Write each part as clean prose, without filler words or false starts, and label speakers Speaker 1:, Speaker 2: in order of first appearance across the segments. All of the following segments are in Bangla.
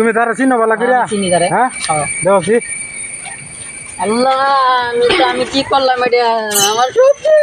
Speaker 1: তুমি তারা চিনো ভালো করে?
Speaker 2: চিনি তারে।
Speaker 1: হ্যাঁ দেওছি।
Speaker 2: আল্লাহ আমি কি করলাম এটা আমার সত্যি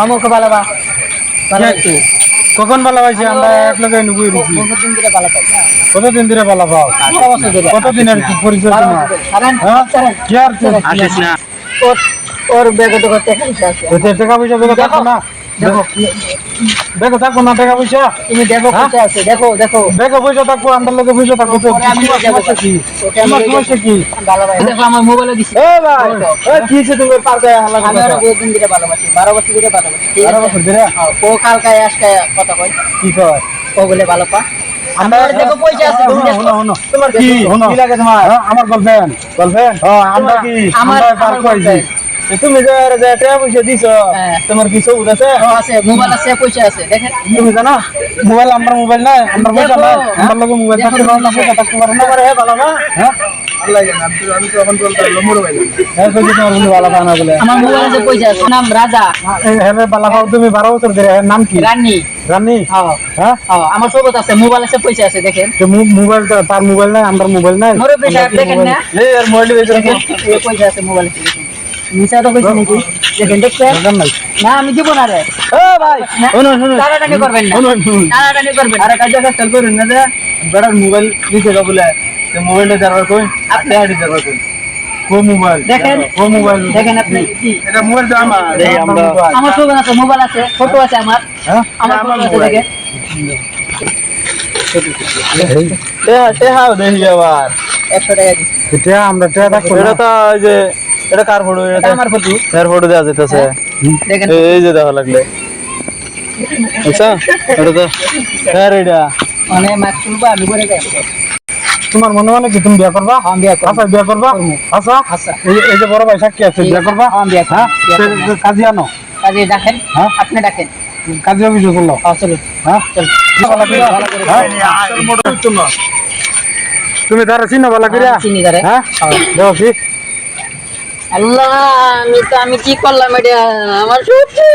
Speaker 2: আমাকে ভালোবা
Speaker 1: কখন ভালো পাইছি? আমরা এক লোক কতদিন ধরে ভালো পাও? কতদিনের পরিচয় তোমার? কি আর
Speaker 2: ওর ব্যাগে তো টাকা পয়সা আছে
Speaker 1: টাকা পয়সা দেখো না, দেখো থাকবো না টাকা পয়সা।
Speaker 2: তুমি দেখো পয়সা আছে, দেখো দেখো
Speaker 1: দেখো পয়সা থাকবো, আমার লোকে পয়সা থাকবো তো সমস্যা কি? সমস্যা কি?
Speaker 2: দেখো আমার মোবাইলে দিছি।
Speaker 1: এ ভাই কি হচ্ছে তুমি পার্কে হালা
Speaker 2: আমি আর বহুদিন ধরে ভালোবাসি, 12 বছর ধরে ভালোবাসি।
Speaker 1: 12 বছর ধরে?
Speaker 2: ও কালকে আজকে কথা কই
Speaker 1: কি কয়?
Speaker 2: ও বলে ভালো পা। আমার দেখো পয়সা আছে, তুমি দেখো।
Speaker 1: তোমার কি লাগে তোমার? আমার গার্লফ্রেন্ড আমরা কি
Speaker 2: আমার
Speaker 1: পার কইছি? তুমি যে টাকা পয়সা দিছো তোমার কি সবুজ আছে?
Speaker 2: আছে, মোবাইল আছে, পয়সা আছে, দেখেন।
Speaker 1: তুমি জানো মোবাইল আমার মোবাইল নাই, আমার পয়সা নাই, আমার লগে মোবাইল থাকতে পারো না, পয়সা থাকতে পারো না। আরে ভালো না? হ্যাঁ আল্লাহ জানে, আমি তো এখন বলতে পারলাম মোবাইল হ্যাঁ কইছি তোমার বন্ধু ভালো না বলে।
Speaker 2: আমার মোবাইলে যে পয়সা আছে, নাম রাজা।
Speaker 1: হ্যাঁ ভালো পাও তুমি 12 বছর ধরে। নাম কি?
Speaker 2: রানী।
Speaker 1: রানী?
Speaker 2: হ্যাঁ
Speaker 1: হ্যাঁ
Speaker 2: আমার সবত আছে, মোবাইল আছে, পয়সা আছে, দেখেন।
Speaker 1: তো মোবাইল তার মোবাইল নাই, আমার মোবাইল নাই।
Speaker 2: মোরে পয়সা দেখেন না,
Speaker 1: এই আর মোবাইল
Speaker 2: দেখেন এই পয়সা আছে মোবাইলে, দেখেন। মিছা তো কইছি নাকি? দেখেন দেখছেন না, আমি দিব না রে।
Speaker 1: ও ভাই শুনো শুনো
Speaker 2: টানাটানি করবেন না, টানাটানি করবেন না।
Speaker 1: আরে কাজে কাজ করেন না যে বড় মোবাইল দিতে বলে তো মোবাইলটা দেওয়ার কই আপনি আইডি দেওয়ার কই কো মোবাইল
Speaker 2: দেখেন,
Speaker 1: কো মোবাইল
Speaker 2: দেখেন আপনি কি
Speaker 1: এটা মোবাইল তো আমার
Speaker 2: আমার সবত আছে, মোবাইল আছে, ফটো আছে আমার।
Speaker 1: হ্যাঁ
Speaker 2: আমার ফটো আছে, দেখেন।
Speaker 1: হাও দেখি আবার
Speaker 2: 100 টাকা দিছি।
Speaker 1: এটা আমরা টাকা রাখবো এটা তো ওই যে এটা কার ফটো? এটা
Speaker 2: আমার ফটো।
Speaker 1: এর ফটো দেওয়া যাইতেছে
Speaker 2: দেখেন
Speaker 1: এই যে দেখা লাগলে আচ্ছা এটা তো হ্যাঁ এটা
Speaker 2: মানে মাছ তুলবো আমি করে দেব।
Speaker 1: তোমার মনে মানে কি তুমি বিয়ে করবা?
Speaker 2: হ্যাঁ বিয়া করব।
Speaker 1: আচ্ছা বিয়ে করবা? আচ্ছা
Speaker 2: আচ্ছা
Speaker 1: এই যে বড় ভাই সাক্ষী আছে বিয়ে করবা?
Speaker 2: হ্যাঁ বিয়া করব।
Speaker 1: হ্যাঁ কাজী আনো
Speaker 2: কাজে ডাকেন,
Speaker 1: হ্যাঁ
Speaker 2: আপনি ডাকেন।
Speaker 1: কাজী অভিযোগ করলো
Speaker 2: চলুন
Speaker 1: হ্যাঁ
Speaker 2: চল।
Speaker 1: তুমি তারা চিনো ভালো করে?
Speaker 2: চিনি তারে।
Speaker 1: হ্যাঁ দেওছি।
Speaker 2: আল্লাহ আমি কি করলাম এটা আমার সত্যি